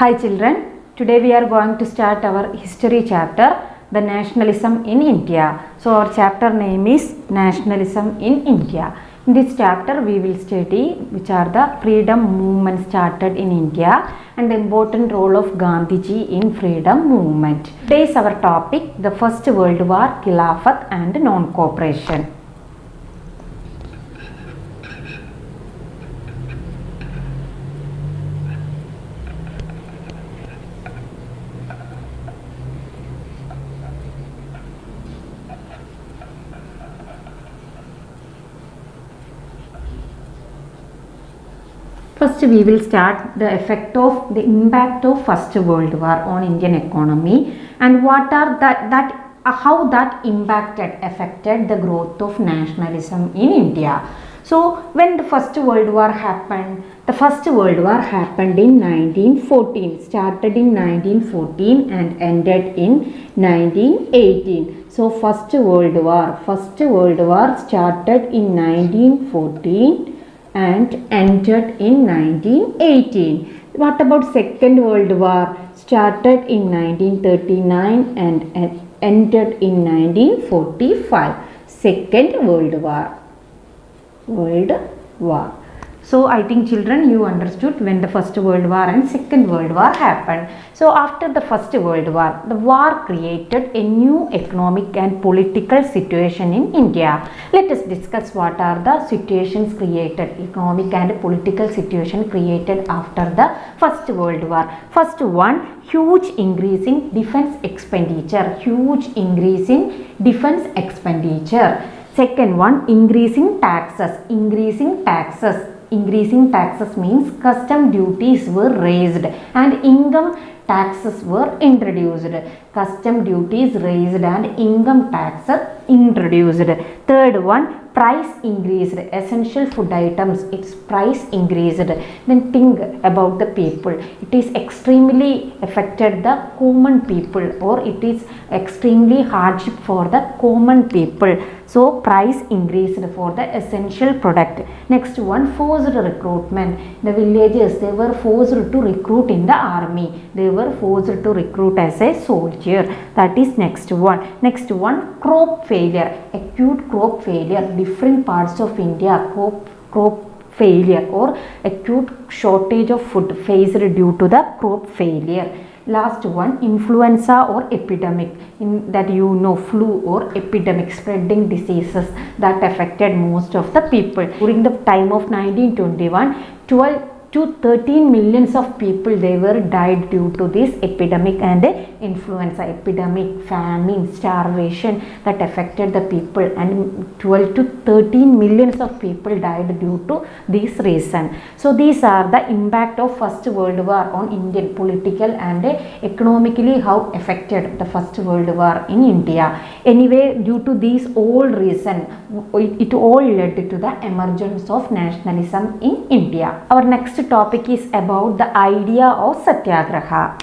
Hi children, today we are going to start our history chapter, the nationalism in India. So our chapter name is Nationalism in India. In this chapter we will study which are the freedom movements started in India and the important role of Gandhiji in freedom movement. Today is our topic, the First World War, Khilafat and non-cooperation. First we will start the impact of First World War on Indian economy and what are how that affected the growth of nationalism in India. So when the First World War happened, the First World War happened in 1914, started in 1914 and ended in 1918. So First World War started in 1914 and ended in 1918. What about Second World War? Started in 1939 and ended in 1945. Second World War. So I think children you understood when the First World War and Second World War happened. So after the First World War, the war created a new economic and political situation in India. Let us discuss what are the situations created, economic and political situation created after the First World War. First one, huge increase in defense expenditure. Second one, increasing taxes. Increasing taxes means custom duties were raised and income taxes were introduced. Custom duties raised and income taxes introduced. Third one, price increased. Essential food items, its price increased. Then think about the people. It is extremely affected the common people, or it is extremely hardship for the common people. So price increased for the essential product. Next one, forced recruitment. The villagers, they were forced to recruit in the army. They were forced to recruit as a soldier. That is next one. Next one, crop failure. Acute crop failure. Different parts of India, crop failure or acute shortage of food faced due to the crop failure. Last one, influenza or epidemic, in that you know, flu or epidemic, spreading diseases that affected most of the people. During the time of 1921, 12 to 13 millions of people they were died due to this epidemic and influenza epidemic, famine, starvation that affected the people, and 12 to 13 millions of people died due to this reason. So these are the impact of First World War on Indian political and economically how affected the First World War in India. Anyway, due to these all reason, it all led to the emergence of nationalism in India. Our next topic is about the idea of Satyagraha.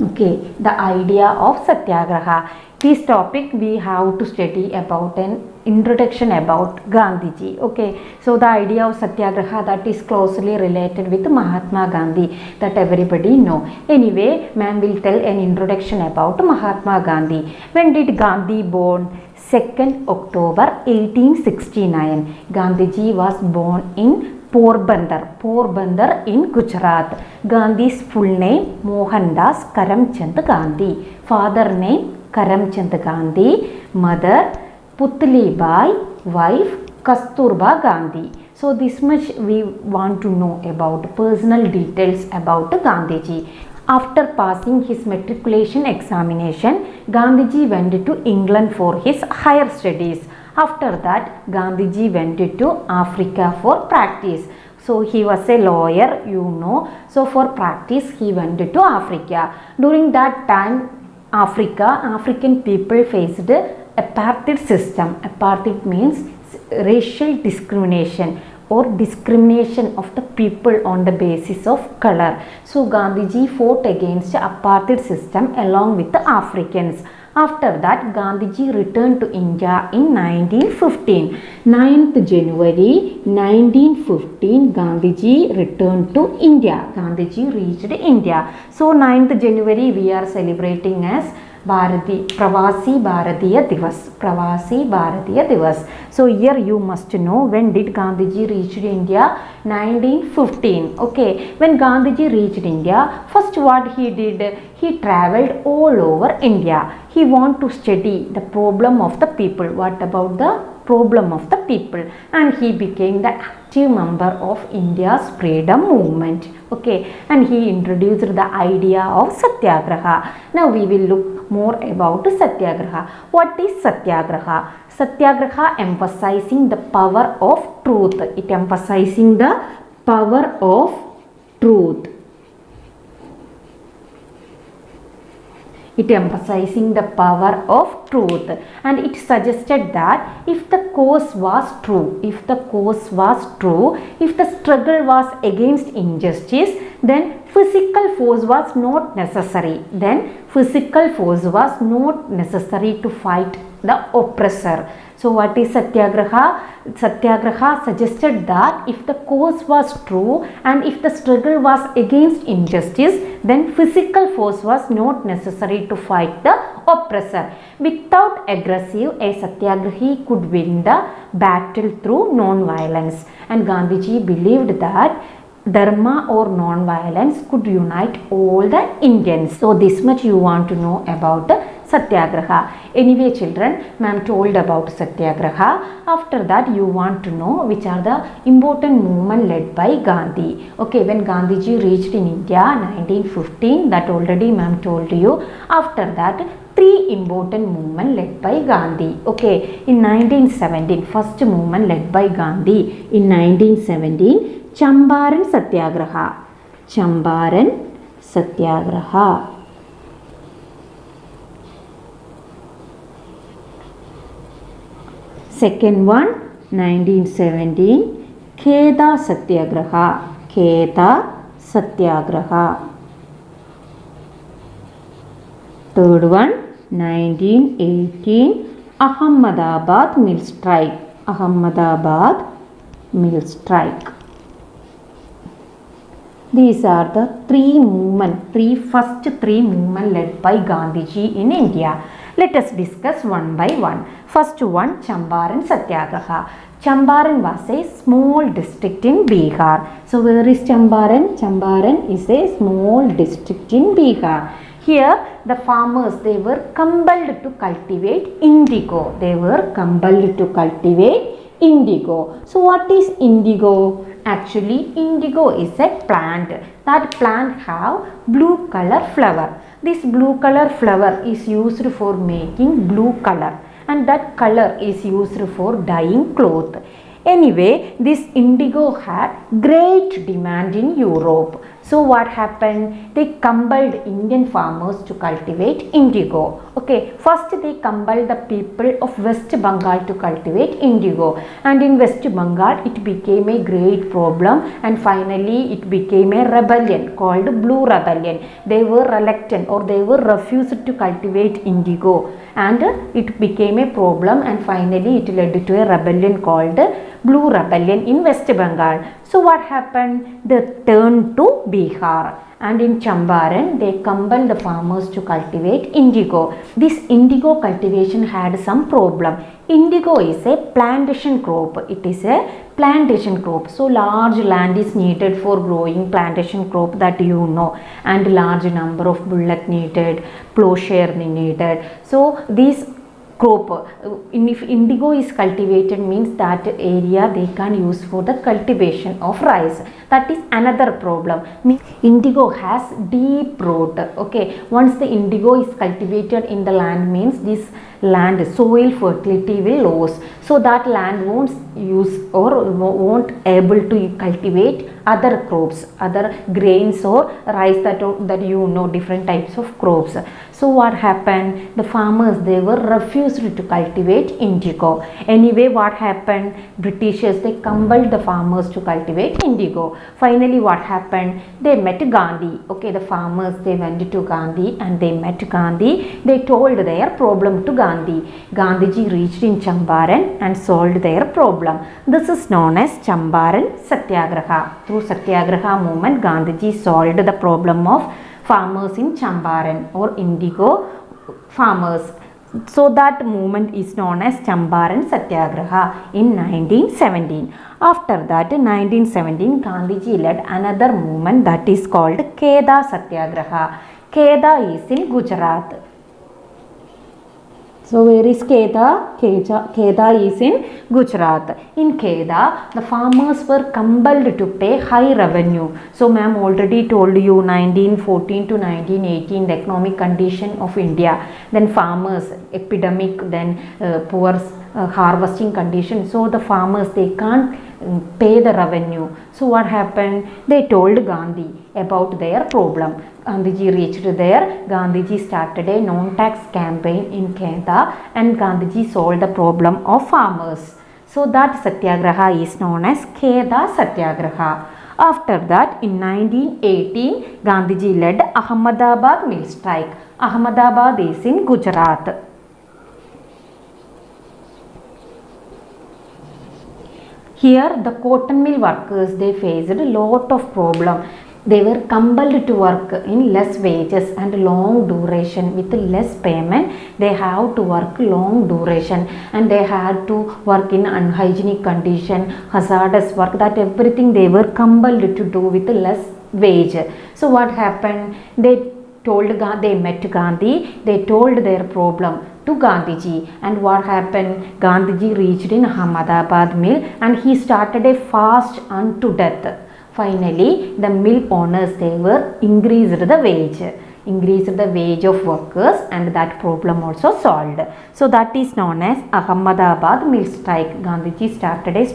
Okay, the idea of Satyagraha. This topic we have to study about an introduction about Gandhiji. Okay, so the idea of Satyagraha, that is closely related with Mahatma Gandhi, that everybody know. Anyway, man will tell an introduction about Mahatma Gandhi. When did Gandhi born? 2nd October 1869. Gandhiji was born in Porbandar in Gujarat. Gandhi's full name Mohandas Karamchand Gandhi. Father name Karamchand Gandhi. Mother Putli Bai. Wife Kasturba Gandhi. So this much we want to know about personal details about Gandhiji. After passing his matriculation examination, Gandhiji went to England for his higher studies. After that, Gandhiji went to Africa for practice. So he was a lawyer, you know. So for practice, he went to Africa. During that time, African people faced apartheid system. Apartheid means racial discrimination. or discrimination of the people on the basis of color. So Gandhiji fought against the apartheid system along with the Africans. After that, Gandhiji returned to India in 1915. 9th January 1915, Gandhiji returned to India. Gandhiji reached India. So 9th January we are celebrating as Pravasi Bharatiya Divas. Pravasi Bharatiya Divas. So here you must know, when did Gandhiji reach India? 1915. Okay. When Gandhiji reached India, first what he did? He travelled all over India. He want to study the problem of the people. What about the problem of the people? And he became the active member of India's freedom movement. Okay. And he introduced the idea of Satyagraha. Now we will look more about Satyagraha. What is Satyagraha? Satyagraha emphasizing the power of truth. It emphasizing the power of truth. It emphasizing the power of truth, and it suggested that if the cause was true, if the struggle was against injustice, then physical force was not necessary. To fight the oppressor. So what is Satyagraha? Satyagraha suggested that if the cause was true and if the struggle was against injustice, then physical force was not necessary to fight the oppressor. Without aggressive, a Satyagrahi could win the battle through non-violence. And Gandhiji believed that Dharma or non-violence could unite all the Indians. So this much you want to know about the Satyagraha. Anyway children, ma'am told about Satyagraha. After that you want to know which are the important movement led by Gandhi. Okay, when Gandhiji reached in India 1915, that already ma'am told you. After that, 3 important movement led by Gandhi. Okay, in 1917, first movement led by Gandhi in 1917, Champaran Satyagraha. Champaran Satyagraha. Second one, 1917, Kheda Satyagraha. Kheda Satyagraha. Third one, 1918, Ahmedabad Mill Strike. Ahmedabad Mill Strike. These are the first three movements led by Gandhiji in India. Let us discuss one by one. First one, Champaran Satyagraha. Champaran was a small district in Bihar. So where is Champaran? Champaran is a small district in Bihar. Here the farmers, they were compelled to cultivate indigo. So what is indigo? Actually, indigo is a plant. That plant have blue color flower. This blue color flower is used for making blue color, and that color is used for dyeing cloth. Anyway, this indigo had great demand in Europe. So what happened? They compelled Indian farmers to cultivate indigo. Okay, first they compelled the people of West Bengal to cultivate indigo, and in West Bengal it became a great problem, and finally it became a rebellion called Blue Rebellion. They were reluctant, or they were refused to cultivate indigo, and it became a problem, and finally it led to a rebellion called Blue Rebellion in West Bengal. So what happened? They turned to Bihar, and in Champaran they compelled the farmers to cultivate indigo. This indigo cultivation had some problem. Indigo is a plantation crop. It is a plantation crop. So large land is needed for growing plantation crop, that you know, and large number of bullock needed, plowshare needed. So these crop, if indigo is cultivated, means that area they can use for the cultivation of rice. That is another problem. Indigo has deep root. Okay, once the indigo is cultivated in the land, means this land, soil fertility will lose. So that land won't use or won't able to cultivate other crops, other grains or rice that you know, different types of crops. So what happened? The farmers, they were refused to cultivate indigo. Anyway, what happened? Britishers, they compelled the farmers to cultivate indigo. Finally, what happened? They met Gandhi. Okay, the farmers, they went to Gandhi and they met Gandhi. They told their problem to Gandhi. Gandhiji reached in Champaran and solved their problem. This is known as Champaran Satyagraha. Through Satyagraha movement, Gandhiji solved the problem of farmers in Champaran or indigo farmers. So that movement is known as Champaran Satyagraha in 1917. After that, in 1917, Gandhiji led another movement that is called Kheda Satyagraha. Kheda is in Gujarat. So where is Kheda? Kheda is in Gujarat. In Kheda, the farmers were compelled to pay high revenue. So ma'am already told you 1914 to 1918 the economic condition of India. Then farmers, epidemic, then poor harvesting condition. So the farmers, they can't pay the revenue. So what happened? They told Gandhi about their problem. Gandhiji reached there. Gandhiji started a non-tax campaign in Kheda and Gandhiji solved the problem of farmers. So that Satyagraha is known as Kheda Satyagraha. After that, in 1918, Gandhiji led Ahmedabad mill strike. Ahmedabad is in Gujarat. Here the cotton mill workers, they faced a lot of problem. They were compelled to work in less wages and long duration with less payment. They have to work long duration and they had to work in unhygienic condition, hazardous work, that everything they were compelled to do with less wage. So what happened? They met Gandhi, they told their problem to Gandhiji, and what happened? Gandhiji reached in Ahmedabad mill and he started a fast unto death. Finally, the mill owners, they were increased the wage of workers and that problem also solved. So that is known as Ahmedabad mill strike. Gandhiji started a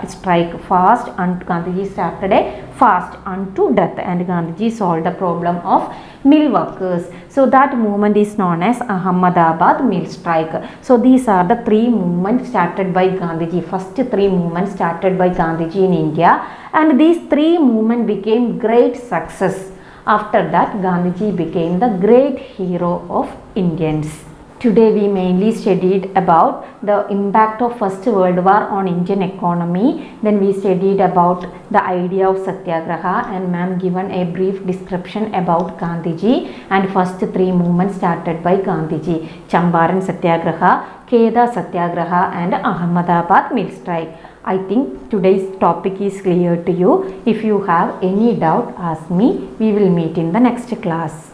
strike fast and Gandhiji started a fast unto death and Gandhiji solved the problem of mill workers. So that movement is known as Ahmedabad mill strike. So these are the three movements started by Gandhiji. First three movements started by Gandhiji in India, and these three movements became great success. After that, Gandhiji became the great hero of Indians. Today we mainly studied about the impact of First World War on Indian economy. Then we studied about the idea of Satyagraha and ma'am given a brief description about Gandhiji and first three movements started by Gandhiji: Champaran Satyagraha, Kheda Satyagraha and Ahmedabad mill strike. I think today's topic is clear to you. If you have any doubt, ask me. We will meet in the next class.